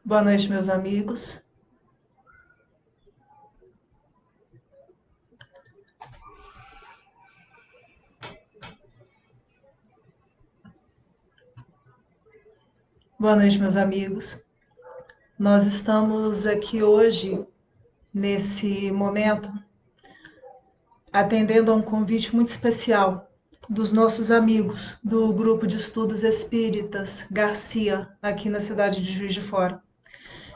Boa noite, meus amigos. Boa noite, meus amigos. Nós estamos aqui hoje, nesse momento, atendendo a um convite muito especial dos nossos amigos do Grupo de Estudos Espíritas Garcia, aqui na cidade de Juiz de Fora,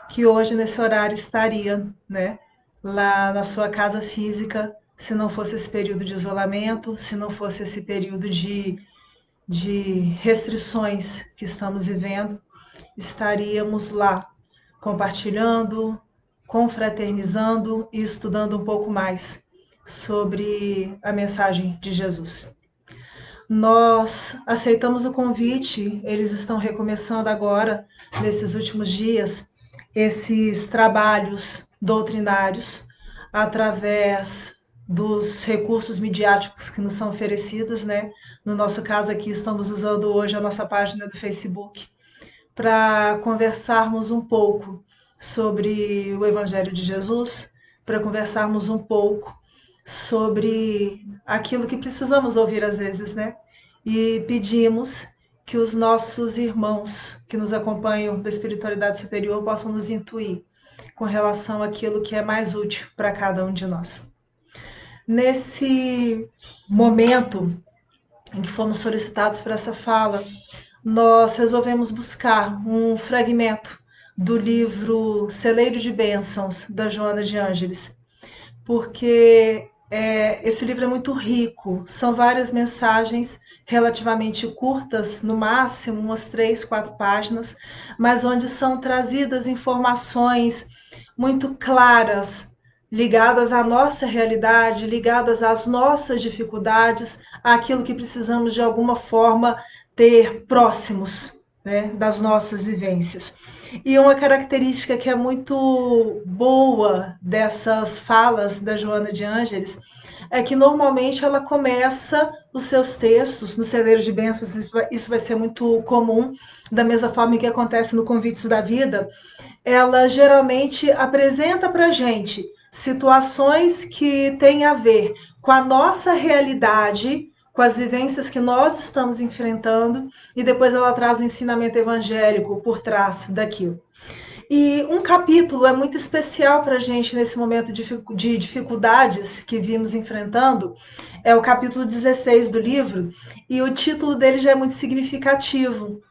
que hoje, nesse horário, estaria, lá na sua casa física, se não fosse esse período de isolamento, se não fosse esse período de restrições que estamos vivendo, estaríamos lá compartilhando, confraternizando e estudando um pouco mais sobre a mensagem de Jesus. Nós aceitamos o convite, eles estão recomeçando agora, nesses últimos dias, esses trabalhos doutrinários através dos recursos midiáticos que nos são oferecidos, né? No nosso caso aqui, estamos usando hoje a nossa página do Facebook para conversarmos um pouco sobre o Evangelho de Jesus, para conversarmos um pouco sobre aquilo que precisamos ouvir às vezes, né? E pedimos que os nossos irmãos que nos acompanham da espiritualidade superior possam nos intuir com relação àquilo que é mais útil para cada um de nós. Nesse momento em que fomos solicitados para essa fala, nós resolvemos buscar um fragmento do livro Celeiro de Bênçãos, da Joana de Ângeles, porque esse livro é muito rico, são várias mensagens relativamente curtas, no máximo umas 3, 4 páginas, mas onde são trazidas informações muito claras, ligadas à nossa realidade, ligadas às nossas dificuldades, àquilo que precisamos de alguma forma ter próximos, né, das nossas vivências. E uma característica que é muito boa dessas falas da Joana de Ângeles é que normalmente ela começa os seus textos no Celeiro de Bênçãos, isso vai ser muito comum, da mesma forma que acontece no Convites da Vida, ela geralmente apresenta para a gente situações que têm a ver com a nossa realidade, com as vivências que nós estamos enfrentando, e depois ela traz o ensinamento evangélico por trás daquilo. E um capítulo é muito especial para a gente nesse momento de dificuldades que vimos enfrentando, é o capítulo 16 do livro, e o título dele já é muito significativo,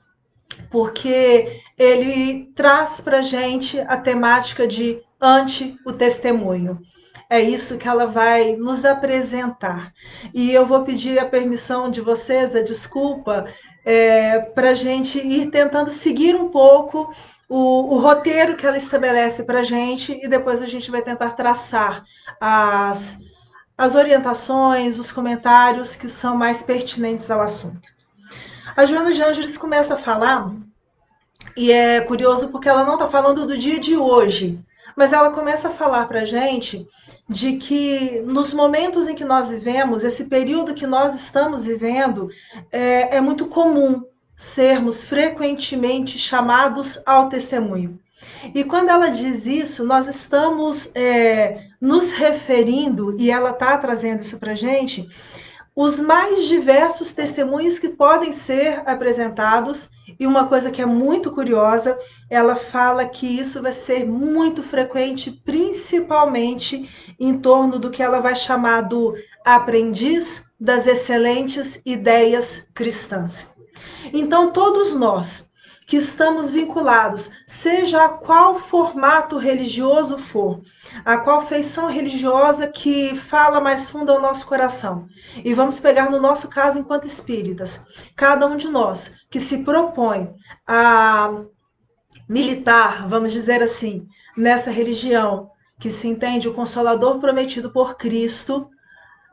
porque ele traz para a gente a temática de ante o testemunho. É isso que ela vai nos apresentar. E eu vou pedir a permissão de vocês, a desculpa, para a gente ir tentando seguir um pouco o roteiro que ela estabelece para a gente e depois a gente vai tentar traçar as orientações, os comentários que são mais pertinentes ao assunto. A Joana de Ângeles começa a falar, e é curioso porque ela não está falando do dia de hoje, mas ela começa a falar para a gente de que nos momentos em que nós vivemos, esse período que nós estamos vivendo, é muito comum sermos frequentemente chamados ao testemunho. E quando ela diz isso, nós estamos nos referindo, e ela está trazendo isso para a gente, os mais diversos testemunhos que podem ser apresentados. E uma coisa que é muito curiosa, ela fala que isso vai ser muito frequente, principalmente em torno do que ela vai chamar do aprendiz das excelentes ideias cristãs. Então, todos nós que estamos vinculados, seja a qual formato religioso for, a qual feição religiosa que fala mais fundo ao nosso coração. E vamos pegar no nosso caso enquanto espíritas, cada um de nós que se propõe a militar, vamos dizer assim, nessa religião que se entende o Consolador prometido por Cristo,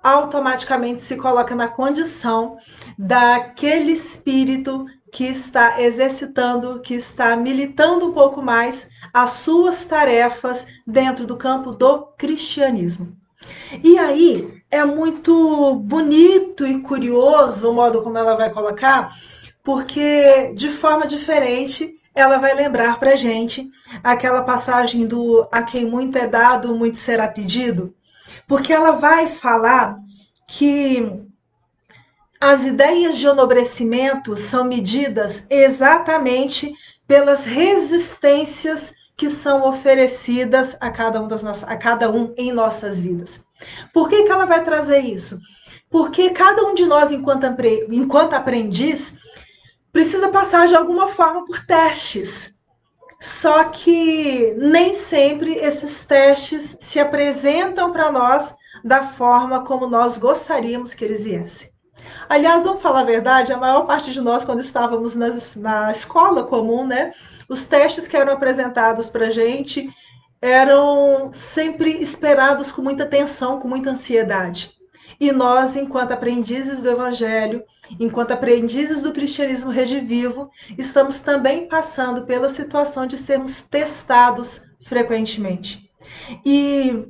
automaticamente se coloca na condição daquele espírito que está exercitando, que está militando um pouco mais as suas tarefas dentro do campo do cristianismo. E aí é muito bonito e curioso o modo como ela vai colocar, porque de forma diferente ela vai lembrar para a gente aquela passagem do a quem muito é dado, muito será pedido, porque ela vai falar que as ideias de enobrecimento são medidas exatamente pelas resistências que são oferecidas a cada um em nossas vidas. Por que ela vai trazer isso? Porque cada um de nós, enquanto aprendiz, precisa passar de alguma forma por testes. Só que nem sempre esses testes se apresentam para nós da forma como nós gostaríamos que eles viessem. Aliás, vamos falar a verdade, a maior parte de nós, quando estávamos na escola comum, né, os testes que eram apresentados para a gente eram sempre esperados com muita tensão, com muita ansiedade. E nós, enquanto aprendizes do Evangelho, enquanto aprendizes do cristianismo redivivo, estamos também passando pela situação de sermos testados frequentemente. E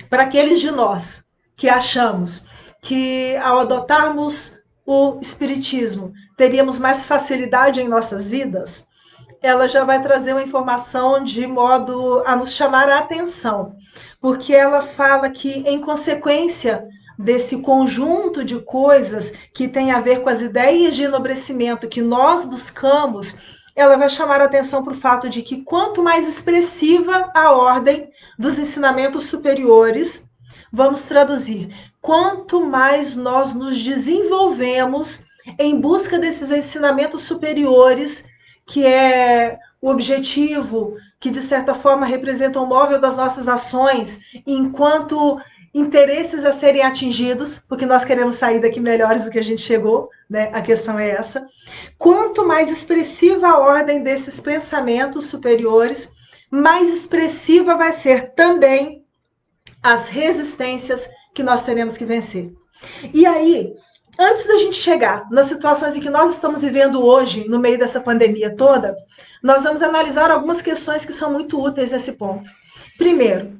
para aqueles de nós que achamos que ao adotarmos o Espiritismo teríamos mais facilidade em nossas vidas, ela já vai trazer uma informação de modo a nos chamar a atenção, porque ela fala que, em consequência desse conjunto de coisas que tem a ver com as ideias de enobrecimento que nós buscamos, ela vai chamar a atenção para o fato de que quanto mais expressiva a ordem dos ensinamentos superiores, vamos traduzir, quanto mais nós nos desenvolvemos em busca desses ensinamentos superiores, que é o objetivo, que de certa forma representa o móvel das nossas ações, enquanto interesses a serem atingidos, porque nós queremos sair daqui melhores do que a gente chegou, né? A questão é essa. Quanto mais expressiva a ordem desses pensamentos superiores, mais expressiva vai ser também as resistências que nós teremos que vencer. E aí, antes da gente chegar nas situações em que nós estamos vivendo hoje, no meio dessa pandemia toda, nós vamos analisar algumas questões que são muito úteis nesse ponto. Primeiro,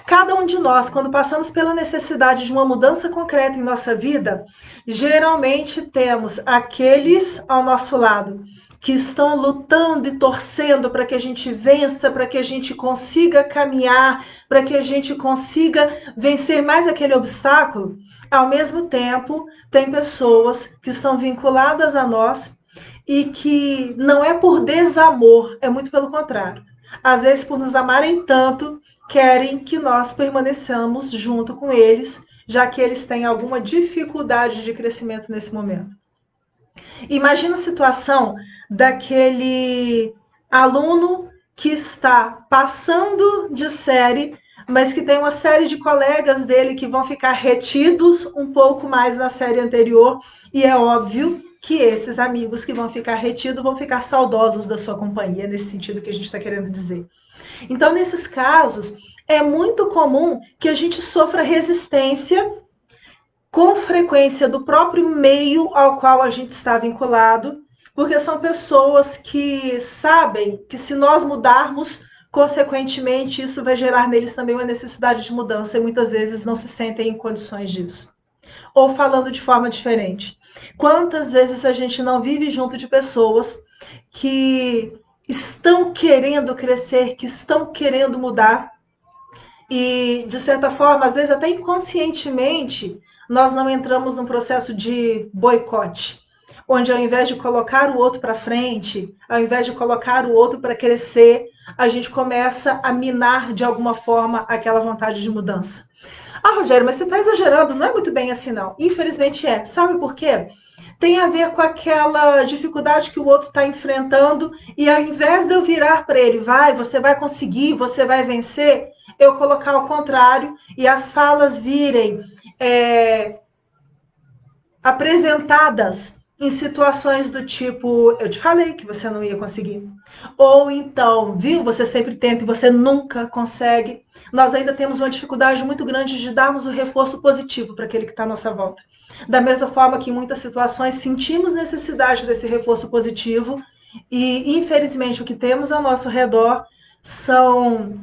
cada um de nós, quando passamos pela necessidade de uma mudança concreta em nossa vida, geralmente temos aqueles ao nosso lado que estão lutando e torcendo para que a gente vença, para que a gente consiga caminhar, para que a gente consiga vencer mais aquele obstáculo. Ao mesmo tempo, tem pessoas que estão vinculadas a nós e que não é por desamor, é muito pelo contrário. Às vezes, por nos amarem tanto, querem que nós permaneçamos junto com eles, já que eles têm alguma dificuldade de crescimento nesse momento. Imagina a situação daquele aluno que está passando de série, mas que tem uma série de colegas dele que vão ficar retidos um pouco mais na série anterior, e é óbvio que esses amigos que vão ficar retidos vão ficar saudosos da sua companhia, nesse sentido que a gente está querendo dizer. Então, nesses casos, é muito comum que a gente sofra resistência com frequência do próprio meio ao qual a gente está vinculado, porque são pessoas que sabem que se nós mudarmos, consequentemente, isso vai gerar neles também uma necessidade de mudança e muitas vezes não se sentem em condições disso. Ou falando de forma diferente, quantas vezes a gente não vive junto de pessoas que estão querendo crescer, que estão querendo mudar e, de certa forma, às vezes até inconscientemente, nós não entramos num processo de boicote, onde ao invés de colocar o outro para frente, ao invés de colocar o outro para crescer, a gente começa a minar de alguma forma aquela vontade de mudança. Ah, Rogério, mas você está exagerando, não é muito bem assim não. Infelizmente é. Sabe por quê? Tem a ver com aquela dificuldade que o outro está enfrentando e ao invés de eu virar para ele, você vai conseguir, você vai vencer, eu colocar ao contrário e as falas virem apresentadas em situações do tipo, eu te falei que você não ia conseguir. Ou então, viu, você sempre tenta e você nunca consegue. Nós ainda temos uma dificuldade muito grande de darmos o reforço positivo para aquele que está à nossa volta. Da mesma forma que em muitas situações sentimos necessidade desse reforço positivo e, infelizmente, o que temos ao nosso redor são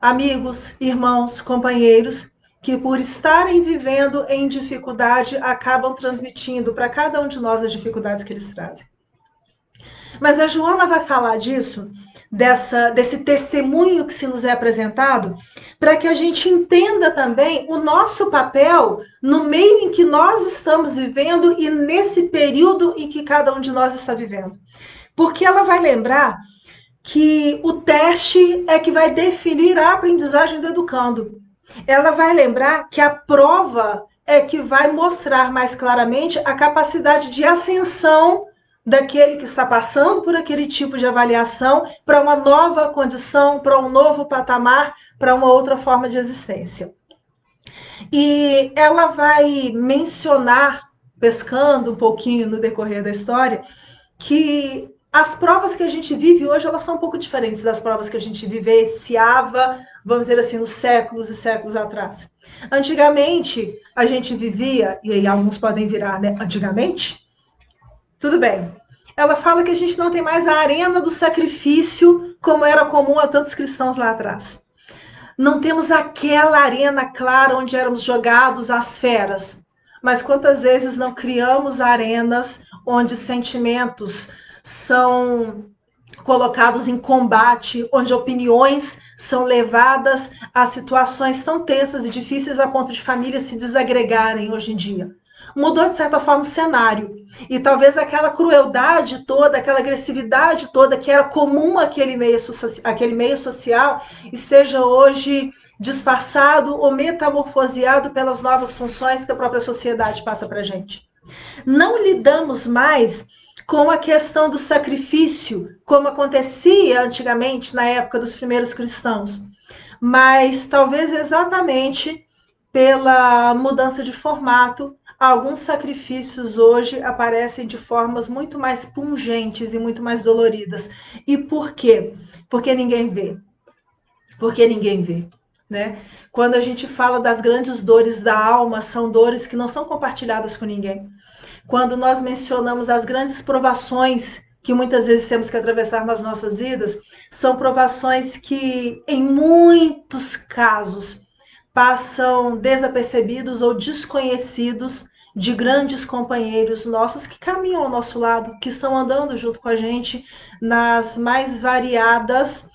amigos, irmãos, companheiros que, por estarem vivendo em dificuldade, acabam transmitindo para cada um de nós as dificuldades que eles trazem. Mas a Joana vai falar disso, desse testemunho que se nos é apresentado, para que a gente entenda também o nosso papel no meio em que nós estamos vivendo e nesse período em que cada um de nós está vivendo. Porque ela vai lembrar que o teste é que vai definir a aprendizagem do educando. Ela vai lembrar que a prova é que vai mostrar mais claramente a capacidade de ascensão daquele que está passando por aquele tipo de avaliação para uma nova condição, para um novo patamar, para uma outra forma de existência. E ela vai mencionar, pescando um pouquinho no decorrer da história, que as provas que a gente vive hoje, elas são um pouco diferentes das provas que a gente vivenciava, vamos dizer assim, nos séculos e séculos atrás. Antigamente, a gente vivia, e aí alguns podem virar, né? Antigamente, tudo bem. Ela fala que a gente não tem mais a arena do sacrifício como era comum a tantos cristãos lá atrás. Não temos aquela arena clara onde éramos jogados às feras. Mas quantas vezes não criamos arenas onde sentimentos são colocados em combate, onde opiniões são levadas a situações tão tensas e difíceis a ponto de famílias se desagregarem hoje em dia. Mudou, de certa forma, o cenário. E talvez aquela crueldade toda, aquela agressividade toda que era comum àquele meio social, esteja hoje disfarçado ou metamorfoseado pelas novas funções que a própria sociedade passa para a gente. Não lidamos mais com a questão do sacrifício, como acontecia antigamente na época dos primeiros cristãos, mas talvez exatamente pela mudança de formato, alguns sacrifícios hoje aparecem de formas muito mais pungentes e muito mais doloridas. E por quê? Porque ninguém vê. Porque ninguém vê. Né? Quando a gente fala das grandes dores da alma, são dores que não são compartilhadas com ninguém. Quando nós mencionamos as grandes provações que muitas vezes temos que atravessar nas nossas vidas, são provações que, em muitos casos, passam desapercebidos ou desconhecidos de grandes companheiros nossos que caminham ao nosso lado, que estão andando junto com a gente nas mais variadas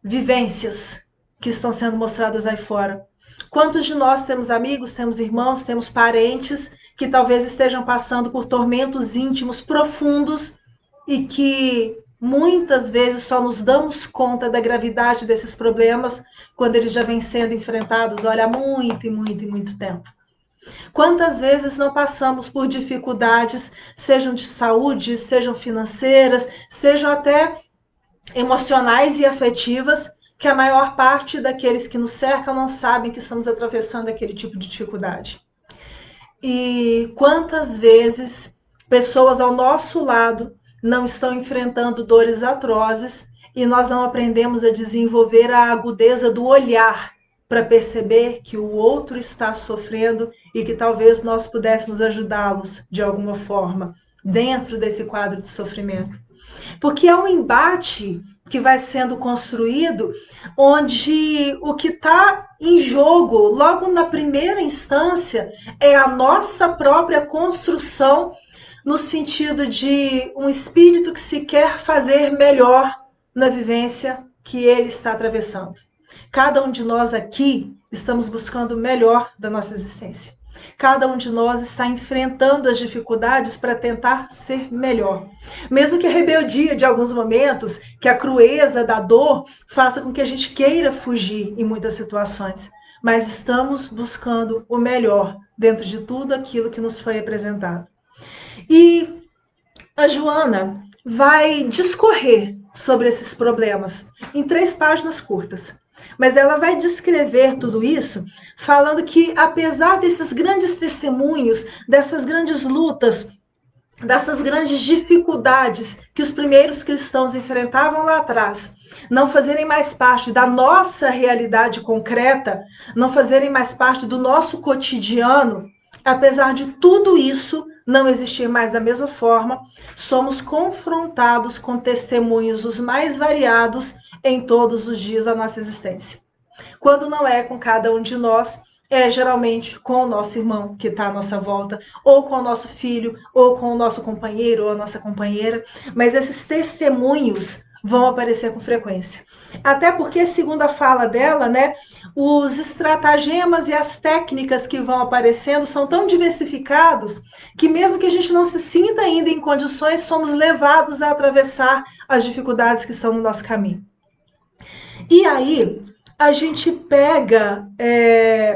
vivências que estão sendo mostradas aí fora. Quantos de nós temos amigos, temos irmãos, temos parentes que talvez estejam passando por tormentos íntimos profundos e que muitas vezes só nos damos conta da gravidade desses problemas quando eles já vêm sendo enfrentados, olha, há muito e muito e muito tempo. Quantas vezes não passamos por dificuldades, sejam de saúde, sejam financeiras, sejam até emocionais e afetivas, que a maior parte daqueles que nos cercam não sabem que estamos atravessando aquele tipo de dificuldade. E quantas vezes pessoas ao nosso lado não estão enfrentando dores atrozes e nós não aprendemos a desenvolver a agudeza do olhar para perceber que o outro está sofrendo e que talvez nós pudéssemos ajudá-los de alguma forma dentro desse quadro de sofrimento. Porque é um embate que vai sendo construído, onde o que está em jogo, logo na primeira instância, é a nossa própria construção, no sentido de um espírito que se quer fazer melhor na vivência que ele está atravessando. Cada um de nós aqui estamos buscando o melhor da nossa existência. Cada um de nós está enfrentando as dificuldades para tentar ser melhor. Mesmo que a rebeldia de alguns momentos, que a crueza da dor, faça com que a gente queira fugir em muitas situações. Mas estamos buscando o melhor dentro de tudo aquilo que nos foi apresentado. E a Joana vai discorrer sobre esses problemas em 3 páginas curtas. Mas ela vai descrever tudo isso falando que, apesar desses grandes testemunhos, dessas grandes lutas, dessas grandes dificuldades que os primeiros cristãos enfrentavam lá atrás, não fazerem mais parte da nossa realidade concreta, não fazerem mais parte do nosso cotidiano, apesar de tudo isso não existir mais da mesma forma, somos confrontados com testemunhos os mais variados em todos os dias da nossa existência. Quando não é com cada um de nós, é geralmente com o nosso irmão que está à nossa volta, ou com o nosso filho, ou com o nosso companheiro ou a nossa companheira, mas esses testemunhos vão aparecer com frequência. Até porque, segundo a fala dela, né, os estratagemas e as técnicas que vão aparecendo são tão diversificados que mesmo que a gente não se sinta ainda em condições, somos levados a atravessar as dificuldades que estão no nosso caminho. E aí, a gente pega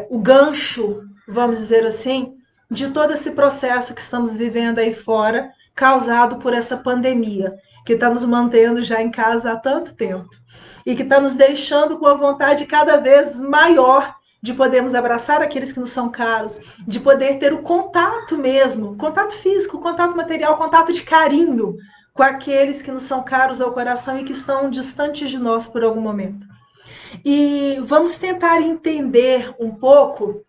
o gancho, vamos dizer assim, de todo esse processo que estamos vivendo aí fora, causado por essa pandemia, que está nos mantendo já em casa há tanto tempo e que está nos deixando com a vontade cada vez maior de podermos abraçar aqueles que nos são caros, de poder ter o contato mesmo, contato físico, contato material, contato de carinho com aqueles que nos são caros ao coração e que estão distantes de nós por algum momento. E vamos tentar entender um pouco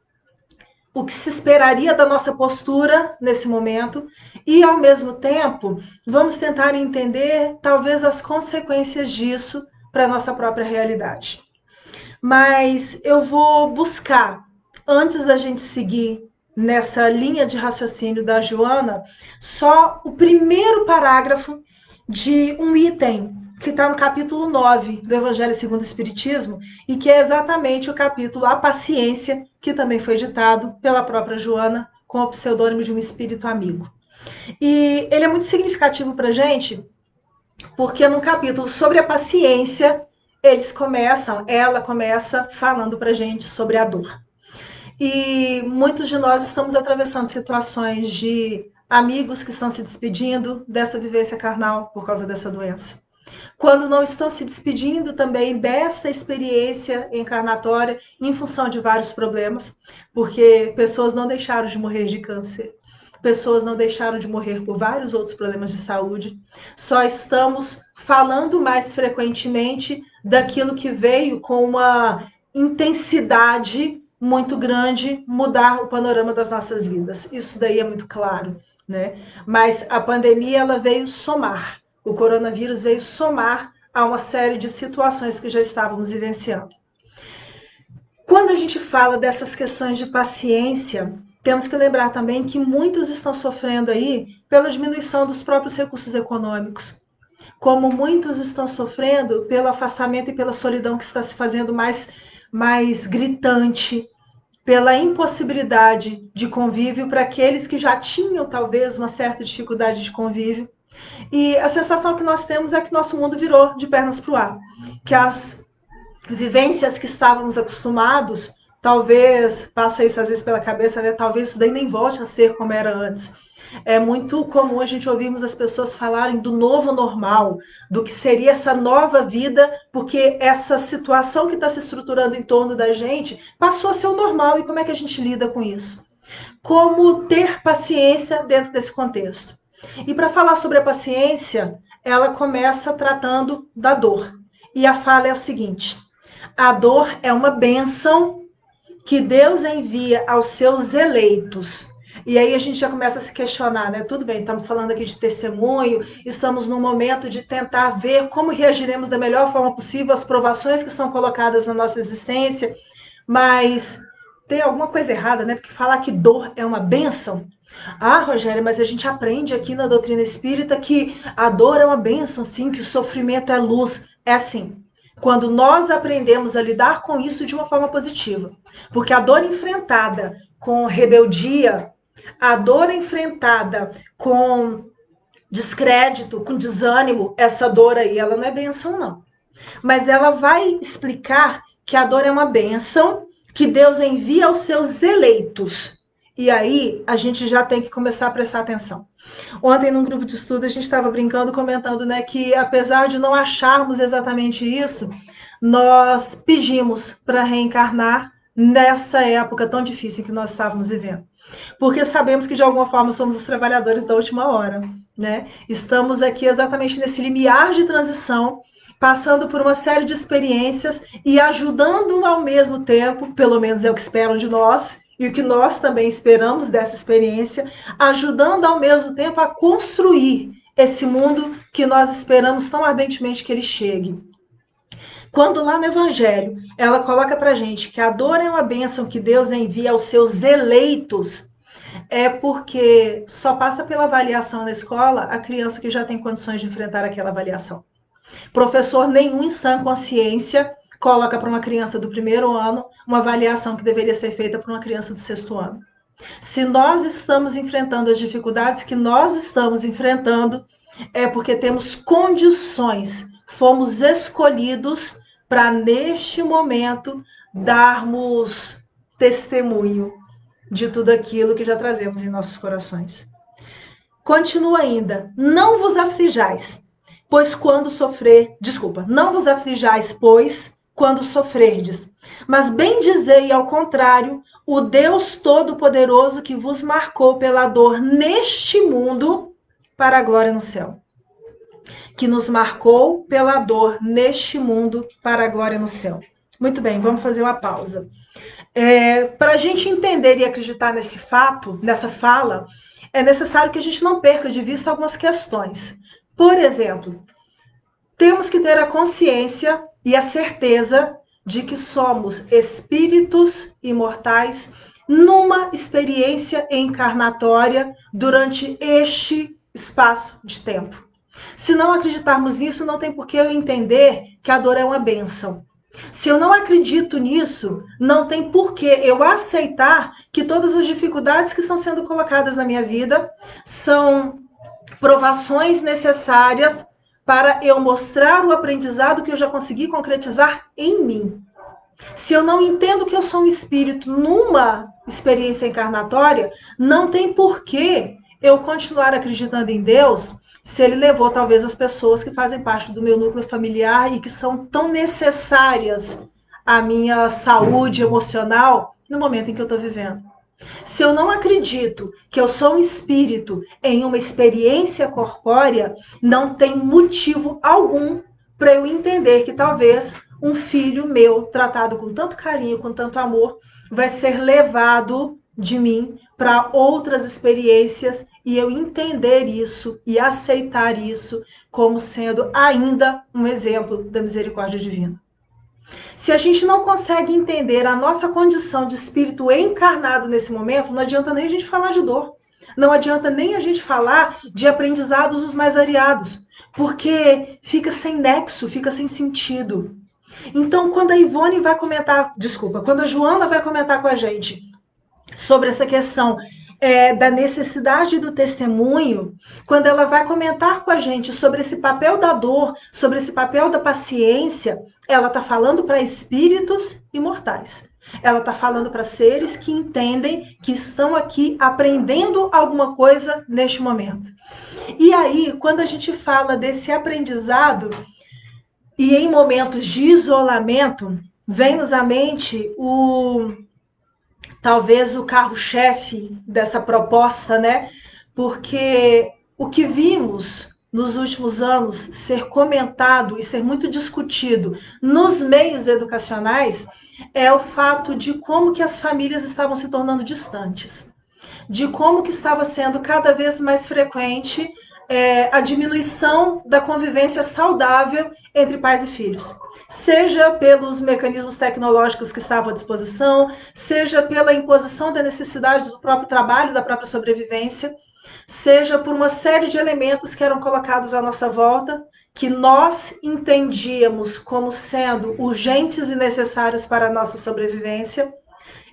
o que se esperaria da nossa postura nesse momento e, ao mesmo tempo, vamos tentar entender talvez as consequências disso para a nossa própria realidade. Mas eu vou buscar, antes da gente seguir nessa linha de raciocínio da Joana, só o primeiro parágrafo de um item que está no capítulo 9 do Evangelho segundo o Espiritismo, e que é exatamente o capítulo A Paciência, que também foi ditado pela própria Joana, com o pseudônimo de um espírito amigo. E ele é muito significativo para a gente, porque no capítulo sobre a paciência, ela começa falando para a gente sobre a dor. E muitos de nós estamos atravessando situações de amigos que estão se despedindo dessa vivência carnal por causa dessa doença. Quando não estão se despedindo também desta experiência encarnatória em função de vários problemas, porque pessoas não deixaram de morrer de câncer, pessoas não deixaram de morrer por vários outros problemas de saúde, só estamos falando mais frequentemente daquilo que veio com uma intensidade muito grande mudar o panorama das nossas vidas. Isso daí é muito claro, né? Mas a pandemia ela veio somar. O coronavírus veio somar a uma série de situações que já estávamos vivenciando. Quando a gente fala dessas questões de paciência, temos que lembrar também que muitos estão sofrendo aí pela diminuição dos próprios recursos econômicos, como muitos estão sofrendo pelo afastamento e pela solidão que está se fazendo mais gritante, pela impossibilidade de convívio para aqueles que já tinham talvez uma certa dificuldade de convívio. E a sensação que nós temos é que nosso mundo virou de pernas para o ar, que as vivências que estávamos acostumados, talvez, passa isso às vezes pela cabeça, né? Talvez isso daí nem volte a ser como era antes. É muito comum a gente ouvirmos as pessoas falarem do novo normal, do que seria essa nova vida, porque essa situação que está se estruturando em torno da gente passou a ser o normal, e como é que a gente lida com isso? Como ter paciência dentro desse contexto? E para falar sobre a paciência, ela começa tratando da dor. E a fala é a seguinte: a dor é uma bênção que Deus envia aos seus eleitos. E aí a gente já começa a se questionar, né? Tudo bem, estamos falando aqui de testemunho, estamos num momento de tentar ver como reagiremos da melhor forma possível às provações que são colocadas na nossa existência, mas tem alguma coisa errada, né? Porque falar que dor é uma bênção. Ah, Rogério, mas a gente aprende aqui na doutrina espírita que a dor é uma bênção, sim, que o sofrimento é luz. É assim, quando nós aprendemos a lidar com isso de uma forma positiva. Porque a dor enfrentada com rebeldia, a dor enfrentada com descrédito, com desânimo, essa dor aí, ela não é bênção, não. Mas ela vai explicar que a dor é uma bênção que Deus envia aos seus eleitos. E aí a gente já tem que começar a prestar atenção. Ontem, num grupo de estudo, a gente estava brincando, comentando, né, que apesar de não acharmos exatamente isso, nós pedimos para reencarnar nessa época tão difícil que nós estávamos vivendo. Porque sabemos que, de alguma forma, somos os trabalhadores da última hora, né? Estamos aqui exatamente nesse limiar de transição, passando por uma série de experiências e ajudando ao mesmo tempo, pelo menos é o que esperam de nós, e o que nós também esperamos dessa experiência, ajudando ao mesmo tempo a construir esse mundo que nós esperamos tão ardentemente que ele chegue. Quando lá no Evangelho ela coloca para a gente que a dor é uma bênção que Deus envia aos seus eleitos, é porque só passa pela avaliação na escola a criança que já tem condições de enfrentar aquela avaliação. Professor nenhum em sã consciência coloca para uma criança do primeiro ano uma avaliação que deveria ser feita para uma criança do sexto ano. Se nós estamos enfrentando as dificuldades que nós estamos enfrentando, é porque temos condições, fomos escolhidos para, neste momento, darmos testemunho de tudo aquilo que já trazemos em nossos corações. Continua ainda, não vos aflijais, não vos aflijais, pois, quando sofrerdes, mas bendizei ao contrário o Deus Todo-Poderoso que vos marcou pela dor neste mundo para a glória no céu. Que nos marcou pela dor neste mundo para a glória no céu. Muito bem, vamos fazer uma pausa. Para a gente entender e acreditar nesse fato, nessa fala, é necessário que a gente não perca de vista algumas questões. Por exemplo, temos que ter a consciência e a certeza de que somos espíritos imortais numa experiência encarnatória durante este espaço de tempo. Se não acreditarmos nisso, não tem por que eu entender que a dor é uma bênção. Se eu não acredito nisso, não tem por que eu aceitar que todas as dificuldades que estão sendo colocadas na minha vida são provações necessárias para eu mostrar o aprendizado que eu já consegui concretizar em mim. Se eu não entendo que eu sou um espírito numa experiência encarnatória, não tem por que eu continuar acreditando em Deus se ele levou talvez as pessoas que fazem parte do meu núcleo familiar e que são tão necessárias à minha saúde emocional no momento em que eu estou vivendo. Se eu não acredito que eu sou um espírito em uma experiência corpórea, não tem motivo algum para eu entender que talvez um filho meu, tratado com tanto carinho, com tanto amor, vai ser levado de mim para outras experiências e eu entender isso e aceitar isso como sendo ainda um exemplo da misericórdia divina. Se a gente não consegue entender a nossa condição de espírito encarnado nesse momento, não adianta nem a gente falar de dor. Não adianta nem a gente falar de aprendizados os mais variados, porque fica sem nexo, fica sem sentido. Então, quando a Ivone vai comentar, quando a Joana vai comentar com a gente sobre essa questão da necessidade do testemunho, quando ela vai comentar com a gente sobre esse papel da dor, sobre esse papel da paciência, ela está falando para espíritos imortais. Ela está falando para seres que entendem que estão aqui aprendendo alguma coisa neste momento. E aí, quando a gente fala desse aprendizado, e em momentos de isolamento, vem-nos à mente talvez o carro-chefe dessa proposta, né? Porque o que vimos nos últimos anos ser comentado e ser muito discutido nos meios educacionais é o fato de como que as famílias estavam se tornando distantes, de como que estava sendo cada vez mais frequente a diminuição da convivência saudável entre pais e filhos. Seja pelos mecanismos tecnológicos que estavam à disposição, seja pela imposição da necessidade do próprio trabalho, da própria sobrevivência, seja por uma série de elementos que eram colocados à nossa volta, que nós entendíamos como sendo urgentes e necessários para a nossa sobrevivência,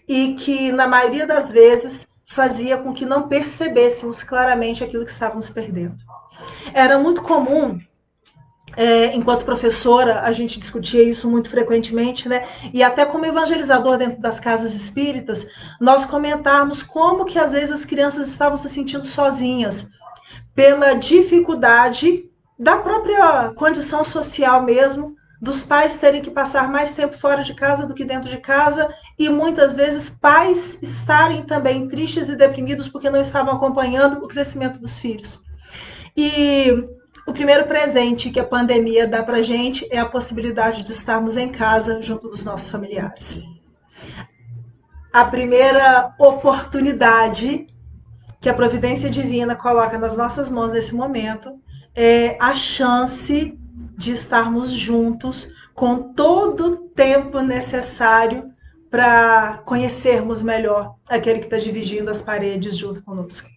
e que, na maioria das vezes, fazia com que não percebêssemos claramente aquilo que estávamos perdendo. Era muito comum, enquanto professora, a gente discutia isso muito frequentemente, né? E até como evangelizador dentro das casas espíritas, nós comentarmos como que às vezes as crianças estavam se sentindo sozinhas, pela dificuldade da própria condição social mesmo, dos pais terem que passar mais tempo fora de casa do que dentro de casa, e muitas vezes pais estarem também tristes e deprimidos porque não estavam acompanhando o crescimento dos filhos. E o primeiro presente que a pandemia dá para a gente é a possibilidade de estarmos em casa junto dos nossos familiares. A primeira oportunidade que a providência divina coloca nas nossas mãos nesse momento é a chance de estarmos juntos com todo o tempo necessário para conhecermos melhor aquele que está dividindo as paredes junto conosco.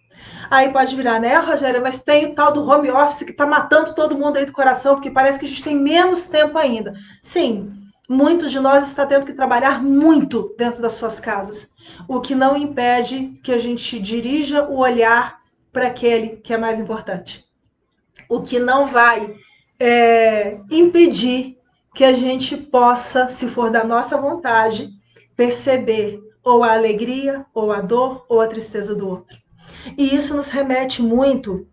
Aí pode virar, né, Rogéria, mas tem o tal do home office que está matando todo mundo aí do coração, porque parece que a gente tem menos tempo ainda. Sim, muitos de nós estão tendo que trabalhar muito dentro das suas casas, o que não impede que a gente dirija o olhar para aquele que é mais importante. O que não vai impedir que a gente possa, se for da nossa vontade, perceber ou a alegria, ou a dor, ou a tristeza do outro. E isso nos remete muito,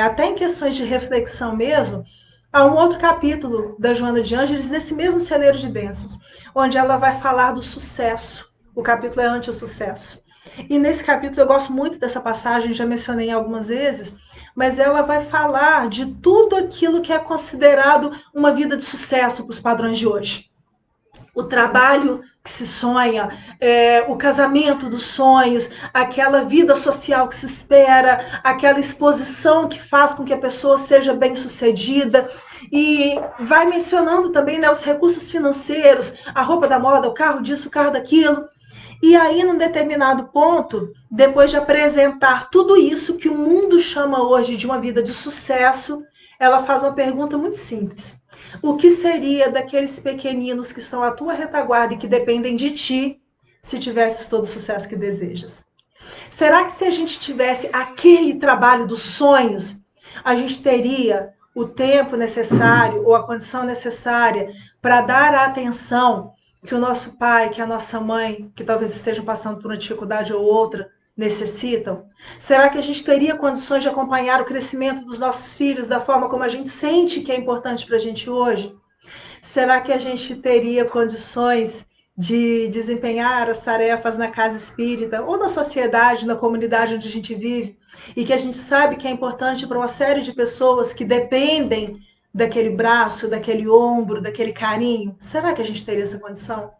até em questões de reflexão mesmo, a um outro capítulo da Joana de Ângeles, nesse mesmo Celeiro de Bênçãos, onde ela vai falar do sucesso. O capítulo é ante o sucesso. E nesse capítulo eu gosto muito dessa passagem, já mencionei algumas vezes, mas ela vai falar de tudo aquilo que é considerado uma vida de sucesso para os padrões de hoje. O trabalho que se sonha, o casamento dos sonhos, aquela vida social que se espera, aquela exposição que faz com que a pessoa seja bem-sucedida, e vai mencionando também, né, os recursos financeiros, a roupa da moda, o carro disso, o carro daquilo. E aí, num determinado ponto, depois de apresentar tudo isso que o mundo chama hoje de uma vida de sucesso, ela faz uma pergunta muito simples. O que seria daqueles pequeninos que estão à tua retaguarda e que dependem de ti, se tivesses todo o sucesso que desejas? Será que se a gente tivesse aquele trabalho dos sonhos, a gente teria o tempo necessário ou a condição necessária para dar a atenção que o nosso pai, que a nossa mãe, que talvez estejam passando por uma dificuldade ou outra, necessitam? Será que a gente teria condições de acompanhar o crescimento dos nossos filhos da forma como a gente sente que é importante para a gente hoje? Será que a gente teria condições de desempenhar as tarefas na casa espírita ou na sociedade, na comunidade onde a gente vive, e que a gente sabe que é importante para uma série de pessoas que dependem daquele braço, daquele ombro, daquele carinho? Será que a gente teria essa condição?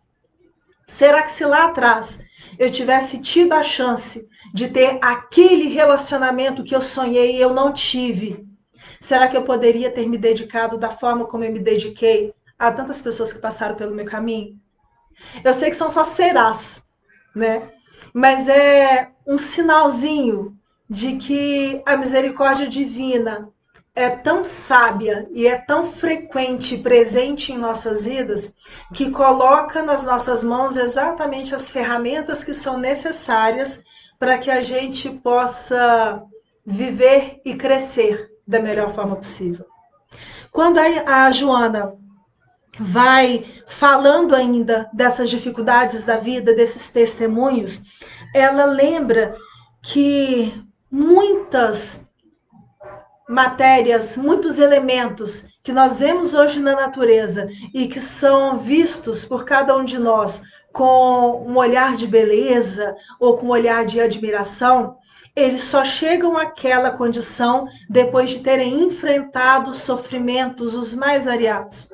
Será que se lá atrás eu tivesse tido a chance de ter aquele relacionamento que eu sonhei e eu não tive, será que eu poderia ter me dedicado da forma como eu me dediquei a tantas pessoas que passaram pelo meu caminho? Eu sei que são só serás, né? Mas é um sinalzinho de que a misericórdia divina é tão sábia e é tão frequente e presente em nossas vidas que coloca nas nossas mãos exatamente as ferramentas que são necessárias para que a gente possa viver e crescer da melhor forma possível. Quando a Joana vai falando ainda dessas dificuldades da vida, desses testemunhos, ela lembra que muitas matérias, muitos elementos que nós vemos hoje na natureza e que são vistos por cada um de nós com um olhar de beleza ou com um olhar de admiração, eles só chegam àquela condição depois de terem enfrentado sofrimentos os mais variados.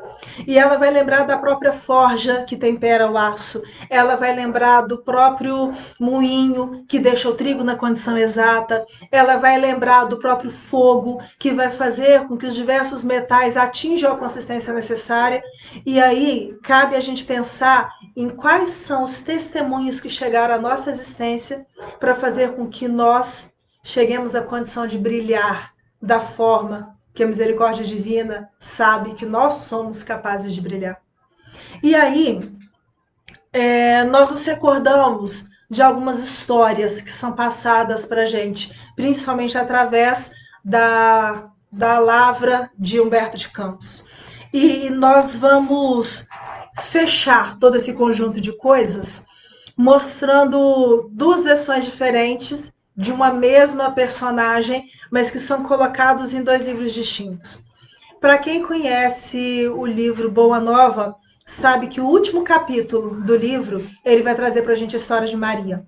E ela vai lembrar da própria forja que tempera o aço, ela vai lembrar do próprio moinho que deixa o trigo na condição exata, ela vai lembrar do próprio fogo que vai fazer com que os diversos metais atinjam a consistência necessária. E aí cabe a gente pensar em quais são os testemunhos que chegaram à nossa existência para fazer com que nós cheguemos à condição de brilhar da forma que a misericórdia divina sabe que nós somos capazes de brilhar. E aí, nós nos recordamos de algumas histórias que são passadas para a gente, principalmente através da Lavra de Humberto de Campos. E nós vamos fechar todo esse conjunto de coisas mostrando duas versões diferentes de uma mesma personagem, mas que são colocados em dois livros distintos. Para quem conhece o livro Boa Nova, sabe que o último capítulo do livro, ele vai trazer para a gente a história de Maria.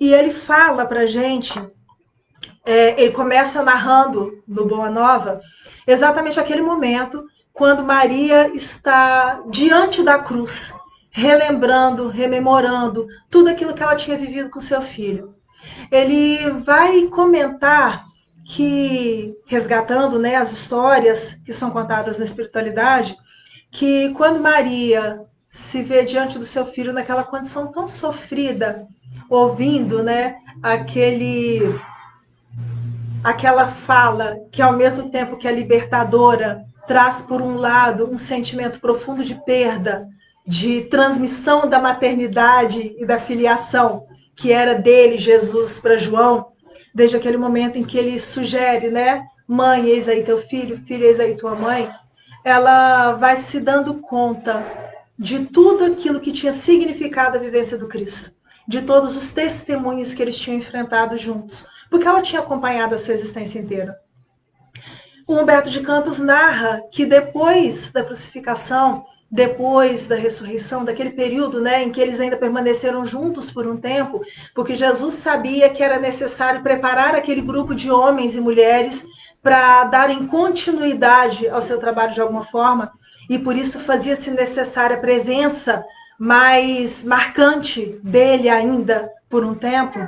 E ele fala para a gente, ele começa narrando no Boa Nova, exatamente aquele momento quando Maria está diante da cruz, relembrando, rememorando tudo aquilo que ela tinha vivido com seu filho. Ele vai comentar que, resgatando, né, as histórias que são contadas na espiritualidade, que quando Maria se vê diante do seu filho naquela condição tão sofrida, ouvindo, né, aquela fala que ao mesmo tempo que é libertadora, traz por um lado um sentimento profundo de perda, de transmissão da maternidade e da filiação, que era dele, Jesus, para João, desde aquele momento em que ele sugere, né, mãe, eis aí teu filho, filho, eis aí tua mãe, ela vai se dando conta de tudo aquilo que tinha significado a vivência do Cristo, de todos os testemunhos que eles tinham enfrentado juntos, porque ela tinha acompanhado a sua existência inteira. O Humberto de Campos narra que depois da crucificação, depois da ressurreição, daquele período, né, em que eles ainda permaneceram juntos por um tempo, porque Jesus sabia que era necessário preparar aquele grupo de homens e mulheres para darem continuidade ao seu trabalho de alguma forma, e por isso fazia-se necessária a presença mais marcante dele ainda por um tempo.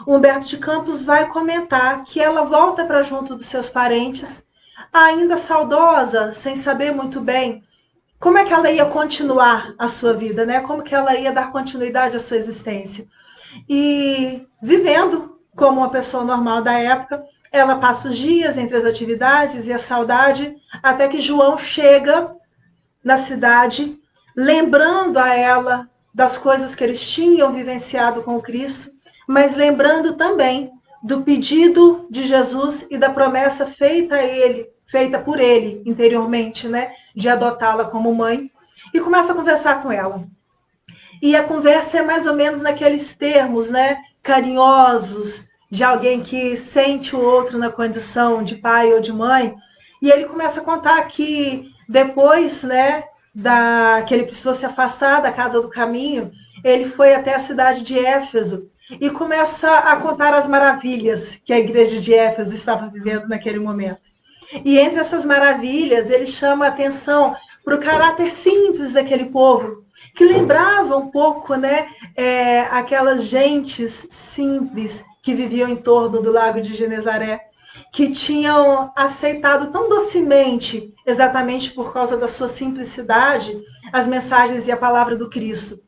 O Humberto de Campos vai comentar que ela volta para junto dos seus parentes, ainda saudosa, sem saber muito bem como é que ela ia continuar a sua vida, né? Como que ela ia dar continuidade à sua existência. E vivendo como uma pessoa normal da época, ela passa os dias entre as atividades e a saudade, até que João chega na cidade, lembrando a ela das coisas que eles tinham vivenciado com o Cristo, mas lembrando também do pedido de Jesus e da promessa feita a ele, feita por ele interiormente, né, de adotá-la como mãe, e começa a conversar com ela. E a conversa é mais ou menos naqueles termos, né, carinhosos, de alguém que sente o outro na condição de pai ou de mãe. E ele começa a contar que depois, né, que ele precisou se afastar da casa do caminho, ele foi até a cidade de Éfeso e começa a contar as maravilhas que a igreja de Éfeso estava vivendo naquele momento. E entre essas maravilhas, ele chama a atenção para o caráter simples daquele povo, que lembrava um pouco, né, aquelas gentes simples que viviam em torno do lago de Genezaré, que tinham aceitado tão docemente, exatamente por causa da sua simplicidade, as mensagens e a palavra do Cristo.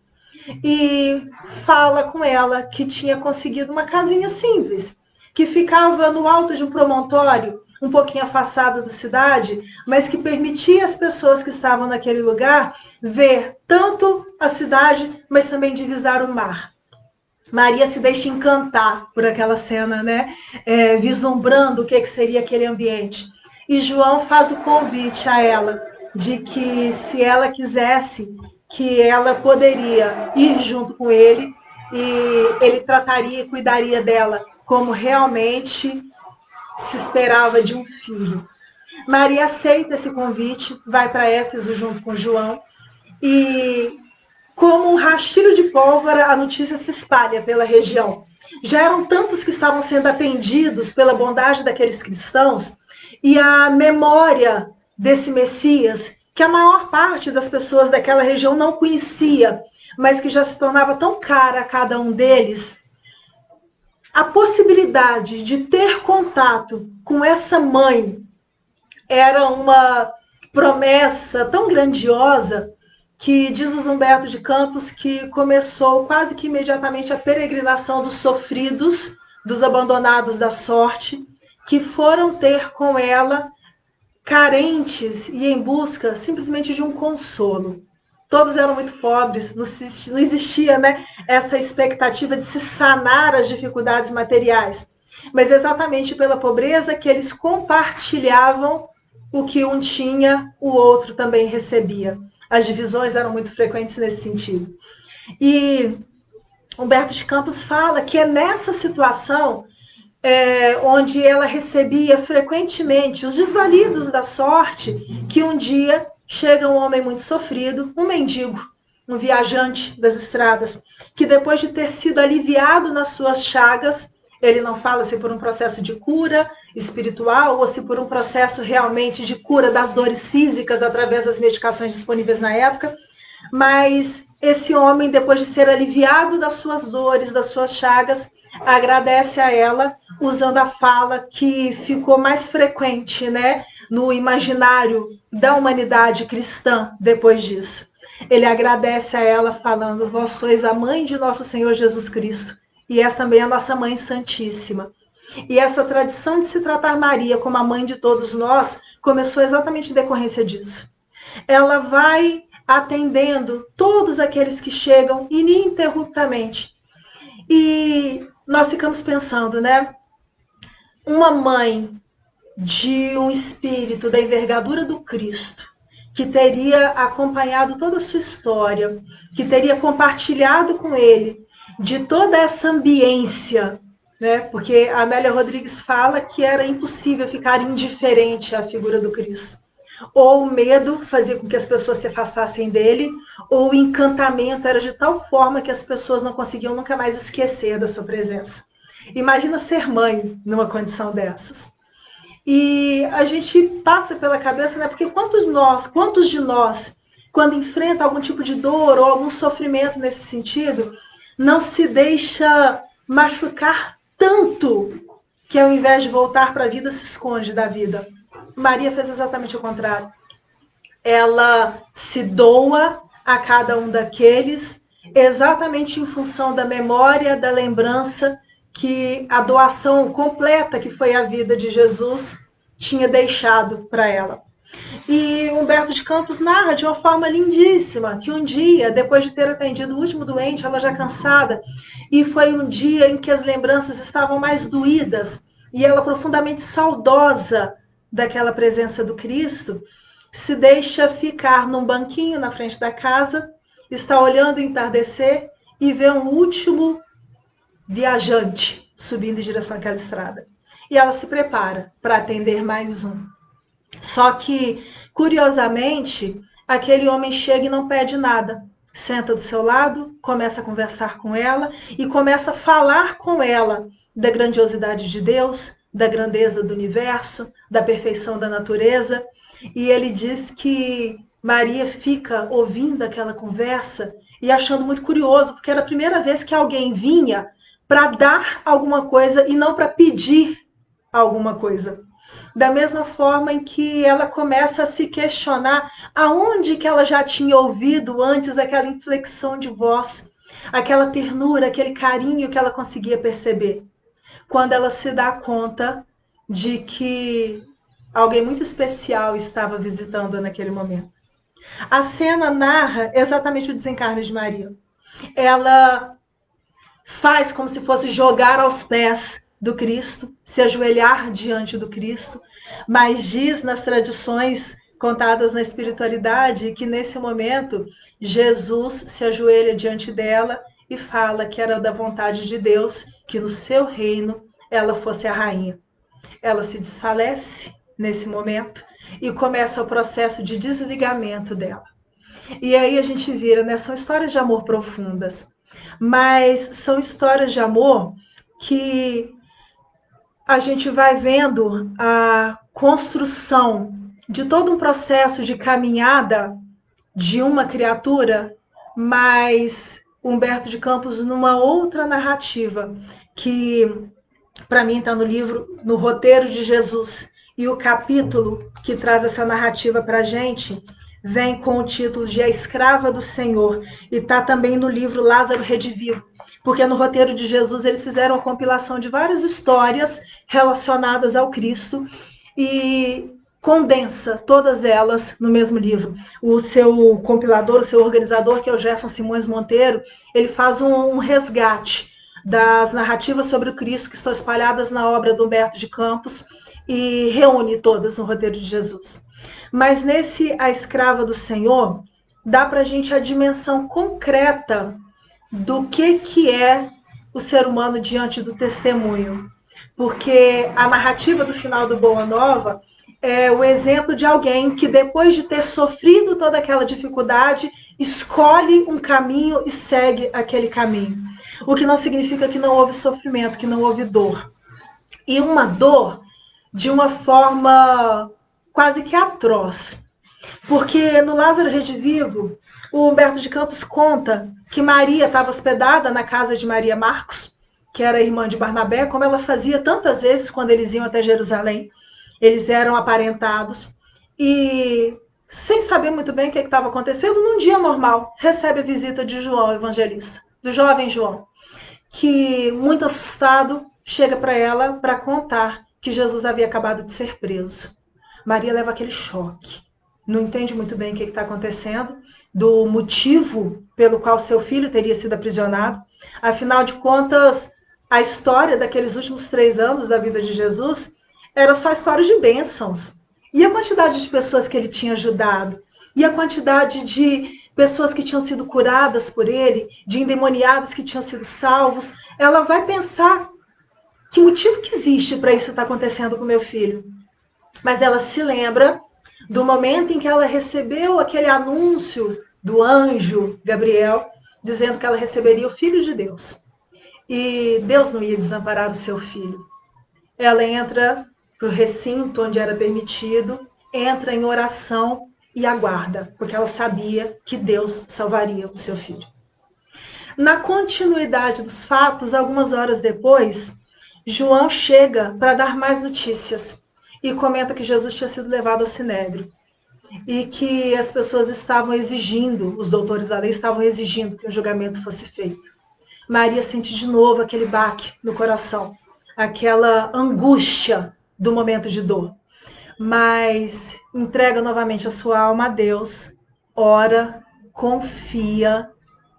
E fala com ela que tinha conseguido uma casinha simples, que ficava no alto de um promontório, um pouquinho afastada da cidade, mas que permitia às pessoas que estavam naquele lugar ver tanto a cidade, mas também divisar o mar. Maria se deixa encantar por aquela cena, né? Vislumbrando o que seria aquele ambiente. E João faz o convite a ela de que, se ela quisesse, que ela poderia ir junto com ele e ele trataria e cuidaria dela como realmente se esperava de um filho. Maria aceita esse convite, vai para Éfeso junto com João e, como um rastilho de pólvora, a notícia se espalha pela região. Já eram tantos que estavam sendo atendidos pela bondade daqueles cristãos e a memória desse Messias, que a maior parte das pessoas daquela região não conhecia, mas que já se tornava tão cara a cada um deles, a possibilidade de ter contato com essa mãe era uma promessa tão grandiosa que diz o Humberto de Campos que começou quase que imediatamente a peregrinação dos sofridos, dos abandonados da sorte, que foram ter com ela carentes e em busca simplesmente de um consolo. Todos eram muito pobres, não existia, né, essa expectativa de se sanar as dificuldades materiais, mas exatamente pela pobreza que eles compartilhavam o que um tinha, o outro também recebia. As divisões eram muito frequentes nesse sentido. E Humberto de Campos fala que é nessa situação onde ela recebia frequentemente os desvalidos da sorte, que um dia chega um homem muito sofrido, um mendigo, um viajante das estradas, que depois de ter sido aliviado nas suas chagas, ele não fala se por um processo de cura espiritual ou se por um processo realmente de cura das dores físicas através das medicações disponíveis na época, mas esse homem, depois de ser aliviado das suas dores, das suas chagas, agradece a ela usando a fala que ficou mais frequente, né, no imaginário da humanidade cristã depois disso. Ele agradece a ela falando: vós sois a mãe de nosso Senhor Jesus Cristo, e essa também é a nossa Mãe Santíssima. E essa tradição de se tratar Maria como a mãe de todos nós começou exatamente em decorrência disso. Ela vai atendendo todos aqueles que chegam ininterruptamente. E nós ficamos pensando, né? Uma mãe de um espírito da envergadura do Cristo, que teria acompanhado toda a sua história, que teria compartilhado com ele de toda essa ambiência, né? Porque a Amélia Rodrigues fala que era impossível ficar indiferente à figura do Cristo. Ou o medo fazia com que as pessoas se afastassem dele, ou o encantamento era de tal forma que as pessoas não conseguiam nunca mais esquecer da sua presença. Imagina ser mãe numa condição dessas. E a gente passa pela cabeça, né? Porque quantos de nós, quando enfrenta algum tipo de dor ou algum sofrimento nesse sentido, não se deixa machucar tanto que ao invés de voltar para a vida, se esconde da vida? Maria fez exatamente o contrário. Ela se doa a cada um daqueles, exatamente em função da memória, da lembrança que a doação completa que foi a vida de Jesus tinha deixado para ela. E Humberto de Campos narra de uma forma lindíssima que um dia, depois de ter atendido o último doente, ela já cansada, e foi um dia em que as lembranças estavam mais doídas, e ela profundamente saudosa daquela presença do Cristo, se deixa ficar num banquinho na frente da casa, está olhando o entardecer e vê um último viajante subindo em direção àquela estrada. E ela se prepara para atender mais um. Só que, curiosamente, aquele homem chega e não pede nada. Senta do seu lado, começa a conversar com ela e começa a falar com ela da grandiosidade de Deus, da grandeza do universo, da perfeição da natureza. E ele diz que Maria fica ouvindo aquela conversa e achando muito curioso, porque era a primeira vez que alguém vinha para dar alguma coisa e não para pedir alguma coisa. Da mesma forma em que ela começa a se questionar aonde que ela já tinha ouvido antes aquela inflexão de voz, aquela ternura, aquele carinho que ela conseguia perceber. Quando ela se dá conta de que alguém muito especial estava visitando naquele momento. A cena narra exatamente o desencarne de Maria. Ela faz como se fosse jogar aos pés do Cristo, se ajoelhar diante do Cristo, mas diz nas tradições contadas na espiritualidade que nesse momento Jesus se ajoelha diante dela e fala que era da vontade de Deus que no seu reino ela fosse a rainha. Ela se desfalece nesse momento e começa o processo de desligamento dela. E aí a gente vira, né? São histórias de amor profundas, mas são histórias de amor que a gente vai vendo a construção de todo um processo de caminhada de uma criatura, mas Humberto de Campos numa outra narrativa, que para mim está no livro, no Roteiro de Jesus, e o capítulo que traz essa narrativa para a gente vem com o título de A Escrava do Senhor, e está também no livro Lázaro Redivivo, porque no Roteiro de Jesus eles fizeram a compilação de várias histórias relacionadas ao Cristo e condensa todas elas no mesmo livro. O seu compilador, o seu organizador, que é o Gerson Simões Monteiro, ele faz um resgate das narrativas sobre o Cristo que estão espalhadas na obra do Humberto de Campos e reúne todas no Roteiro de Jesus. Mas nesse A Escrava do Senhor, dá para a gente a dimensão concreta do que é o ser humano diante do testemunho. Porque a narrativa do final do Boa Nova é o exemplo de alguém que, depois de ter sofrido toda aquela dificuldade, escolhe um caminho e segue aquele caminho. O que não significa que não houve sofrimento, que não houve dor. E uma dor de uma forma quase que atroz. Porque no Lázaro Redivivo, o Humberto de Campos conta que Maria estava hospedada na casa de Maria Marcos, que era irmã de Barnabé, como ela fazia tantas vezes quando eles iam até Jerusalém. Eles eram aparentados e, sem saber muito bem o que estava acontecendo, num dia normal, recebe a visita de João Evangelista, do jovem João, que, muito assustado, chega para ela para contar que Jesus havia acabado de ser preso. Maria leva aquele choque, não entende muito bem o que está acontecendo, do motivo pelo qual seu filho teria sido aprisionado. Afinal de contas, a história daqueles últimos 3 anos da vida de Jesus era só história de bênçãos. E a quantidade de pessoas que ele tinha ajudado, e a quantidade de pessoas que tinham sido curadas por ele, de endemoniados que tinham sido salvos, ela vai pensar que motivo que existe para isso estar acontecendo com meu filho. Mas ela se lembra do momento em que ela recebeu aquele anúncio do anjo Gabriel, dizendo que ela receberia o Filho de Deus. E Deus não ia desamparar o seu filho. Ela entra para o recinto onde era permitido, entra em oração e aguarda, porque ela sabia que Deus salvaria o seu filho. Na continuidade dos fatos, algumas horas depois, João chega para dar mais notícias e comenta que Jesus tinha sido levado ao sinédrio e que as pessoas estavam exigindo, os doutores da lei estavam exigindo que o julgamento fosse feito. Maria sente de novo aquele baque no coração, aquela angústia do momento de dor, mas entrega novamente a sua alma a Deus, ora, confia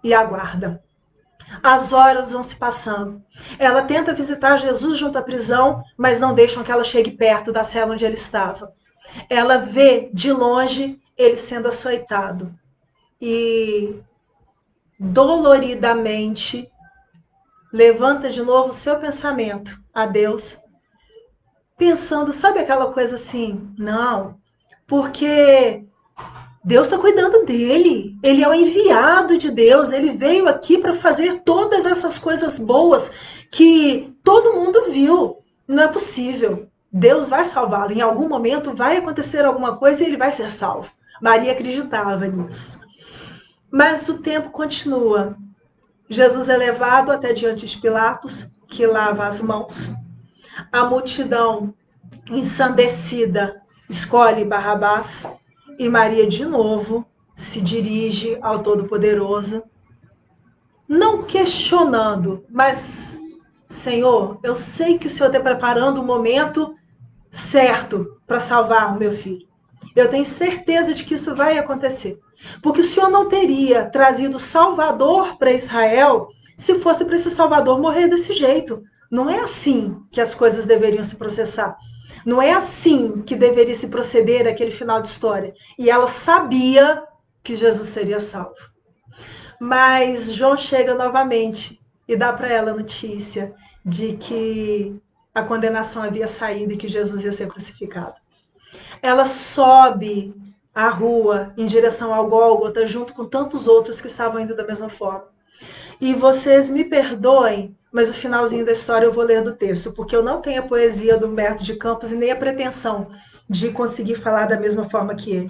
e aguarda. As horas vão se passando. Ela tenta visitar Jesus junto à prisão, mas não deixam que ela chegue perto da cela onde ele estava. Ela vê de longe ele sendo açoitado e doloridamente levanta de novo o seu pensamento a Deus, pensando, sabe aquela coisa assim, não, porque Deus está cuidando dele, ele é o enviado de Deus, ele veio aqui para fazer todas essas coisas boas que todo mundo viu, não é possível, Deus vai salvá-lo, em algum momento vai acontecer alguma coisa e ele vai ser salvo. Maria acreditava nisso. Mas o tempo continua. Jesus é levado até diante de Pilatos, que lava as mãos. A multidão, ensandecida, escolhe Barrabás e Maria, de novo, se dirige ao Todo-Poderoso, não questionando, mas, Senhor, eu sei que o Senhor está preparando o momento certo para salvar o meu filho. Eu tenho certeza de que isso vai acontecer. Porque o Senhor não teria trazido Salvador para Israel se fosse para esse Salvador morrer desse jeito. Não é assim que as coisas deveriam se processar. Não é assim que deveria se proceder aquele final de história. E ela sabia que Jesus seria salvo. Mas João chega novamente e dá para ela a notícia de que a condenação havia saído e que Jesus ia ser crucificado. Ela sobe a rua em direção ao Gólgota, junto com tantos outros que estavam indo da mesma forma. E vocês me perdoem, mas o finalzinho da história eu vou ler do texto, porque eu não tenho a poesia do Humberto de Campos e nem a pretensão de conseguir falar da mesma forma que ele.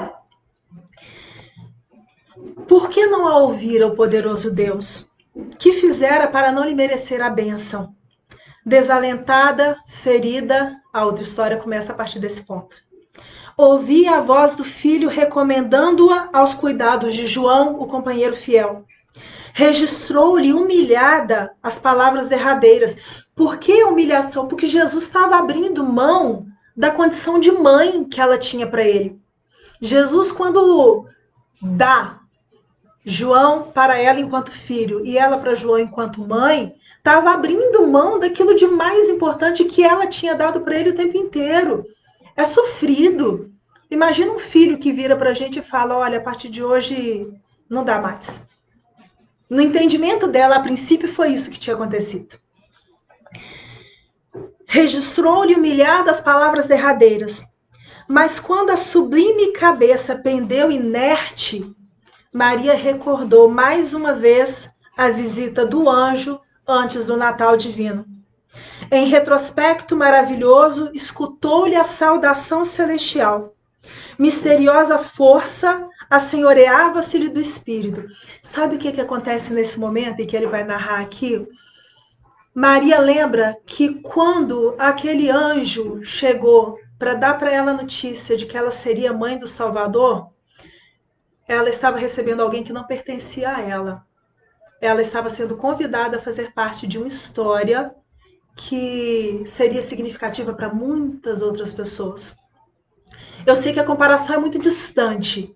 Por que não a ouvira o poderoso Deus? Que fizera para não lhe merecer a bênção? Desalentada, ferida, a outra história começa a partir desse ponto. Ouvi a voz do filho recomendando-a aos cuidados de João, o companheiro fiel. Registrou-lhe humilhada as palavras derradeiras. Por que a humilhação? Porque Jesus estava abrindo mão da condição de mãe que ela tinha para ele. Jesus, quando dá João para ela enquanto filho e ela para João enquanto mãe, estava abrindo mão daquilo de mais importante que ela tinha dado para ele o tempo inteiro. É sofrido. Imagina um filho que vira para a gente e fala, olha, a partir de hoje não dá mais. No entendimento dela, a princípio, foi isso que tinha acontecido. Registrou-lhe humilhada as palavras derradeiras. Mas quando a sublime cabeça pendeu inerte, Maria recordou mais uma vez a visita do anjo antes do Natal divino. Em retrospecto maravilhoso, escutou-lhe a saudação celestial. Misteriosa força assenhoreava-se-lhe do espírito. Sabe o que acontece nesse momento e que ele vai narrar aqui? Maria lembra que quando aquele anjo chegou para dar para ela a notícia de que ela seria mãe do Salvador, ela estava recebendo alguém que não pertencia a ela. Ela estava sendo convidada a fazer parte de uma história que seria significativa para muitas outras pessoas. Eu sei que a comparação é muito distante,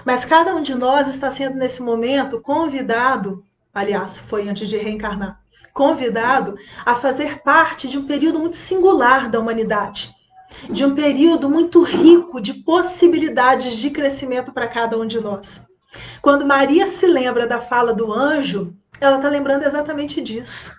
mas cada um de nós está sendo, nesse momento, convidado, aliás, foi antes de reencarnar, convidado a fazer parte de um período muito singular da humanidade, de um período muito rico de possibilidades de crescimento para cada um de nós. Quando Maria se lembra da fala do anjo, ela está lembrando exatamente disso.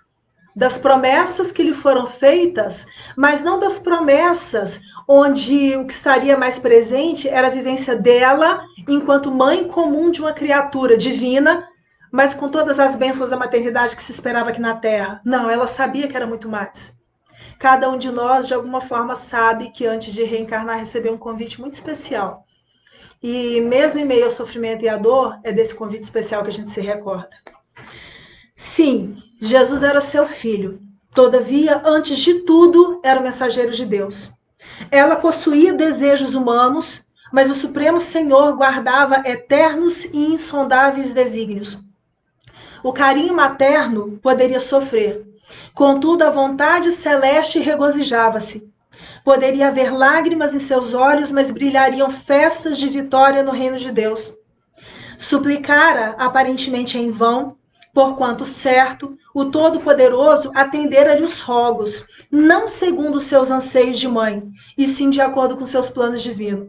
Das promessas que lhe foram feitas, mas não das promessas onde o que estaria mais presente era a vivência dela enquanto mãe comum de uma criatura divina, mas com todas as bênçãos da maternidade que se esperava aqui na Terra. Não, ela sabia que era muito mais. Cada um de nós, de alguma forma, sabe que antes de reencarnar recebeu um convite muito especial. E mesmo em meio ao sofrimento e à dor, é desse convite especial que a gente se recorda. Sim, Jesus era seu filho. Todavia, antes de tudo, era o mensageiro de Deus. Ela possuía desejos humanos, mas o Supremo Senhor guardava eternos e insondáveis desígnios. O carinho materno poderia sofrer, contudo, a vontade celeste regozijava-se. Poderia haver lágrimas em seus olhos, mas brilhariam festas de vitória no reino de Deus. Suplicara, aparentemente em vão, porquanto certo, o Todo-Poderoso atendera-lhe os rogos, não segundo os seus anseios de mãe, e sim de acordo com seus planos divinos.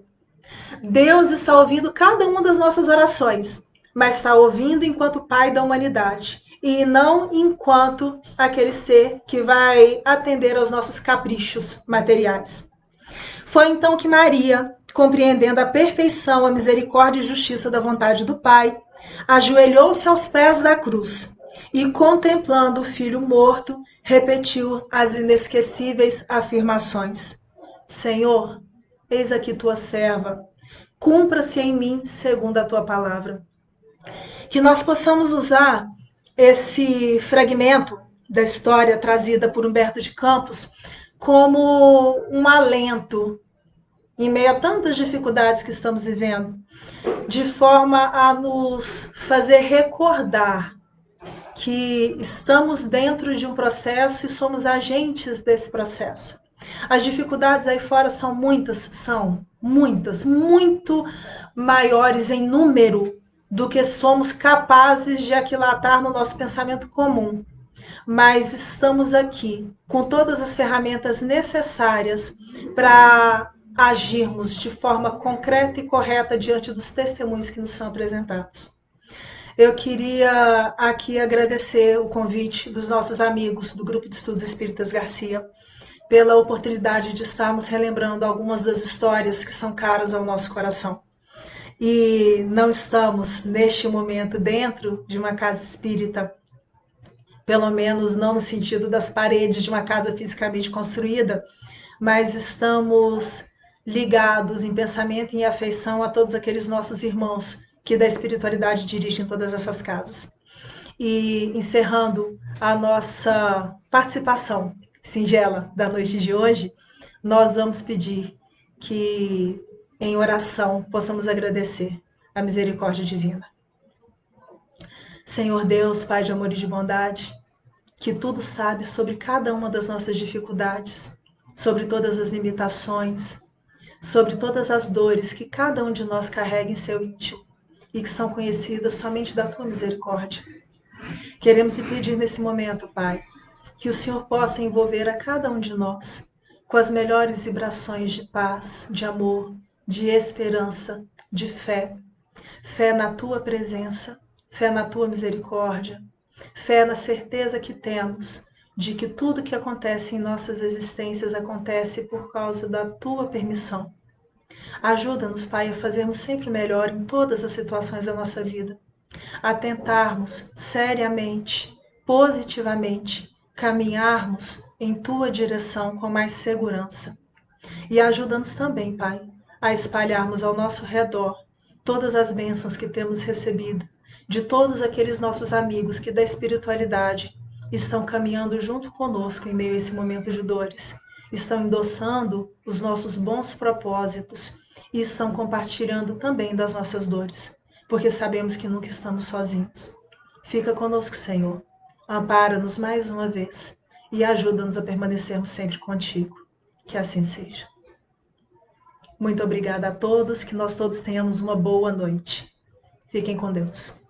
Deus está ouvindo cada uma das nossas orações, mas está ouvindo enquanto Pai da humanidade, e não enquanto aquele ser que vai atender aos nossos caprichos materiais. Foi então que Maria, compreendendo a perfeição, a misericórdia e justiça da vontade do Pai, ajoelhou-se aos pés da cruz e, contemplando o filho morto, repetiu as inesquecíveis afirmações: Senhor, eis aqui tua serva, cumpra-se em mim segundo a tua palavra. Que nós possamos usar esse fragmento da história trazida por Humberto de Campos como um alento em meio a tantas dificuldades que estamos vivendo, de forma a nos fazer recordar que estamos dentro de um processo e somos agentes desse processo. As dificuldades aí fora são muitas, muito maiores em número do que somos capazes de aquilatar no nosso pensamento comum. Mas estamos aqui com todas as ferramentas necessárias para agirmos de forma concreta e correta diante dos testemunhos que nos são apresentados. Eu queria aqui agradecer o convite dos nossos amigos do Grupo de Estudos Espíritas Garcia pela oportunidade de estarmos relembrando algumas das histórias que são caras ao nosso coração. E não estamos, neste momento, dentro de uma casa espírita, pelo menos não no sentido das paredes de uma casa fisicamente construída, mas estamos ligados em pensamento e em afeição a todos aqueles nossos irmãos que da espiritualidade dirigem todas essas casas. E encerrando a nossa participação singela da noite de hoje, nós vamos pedir que, em oração, possamos agradecer a misericórdia divina. Senhor Deus, Pai de amor e de bondade, que tudo sabe sobre cada uma das nossas dificuldades, sobre todas as limitações, sobre todas as dores que cada um de nós carrega em seu íntimo e que são conhecidas somente da Tua misericórdia. Queremos lhe pedir nesse momento, Pai, que o Senhor possa envolver a cada um de nós com as melhores vibrações de paz, de amor, de esperança, de fé. Fé na Tua presença, fé na Tua misericórdia, fé na certeza que temos de que tudo que acontece em nossas existências acontece por causa da Tua permissão. Ajuda-nos, Pai, a fazermos sempre melhor em todas as situações da nossa vida, a tentarmos seriamente, positivamente, caminharmos em Tua direção com mais segurança. E ajuda-nos também, Pai, a espalharmos ao nosso redor todas as bênçãos que temos recebido de todos aqueles nossos amigos que da espiritualidade estão caminhando junto conosco em meio a esse momento de dores. estão endossando os nossos bons propósitos e estão compartilhando também das nossas dores, porque sabemos que nunca estamos sozinhos. Fica conosco, Senhor. Ampara-nos mais uma vez e ajuda-nos a permanecermos sempre contigo. Que assim seja. Muito obrigada a todos, que nós todos tenhamos uma boa noite. Fiquem com Deus.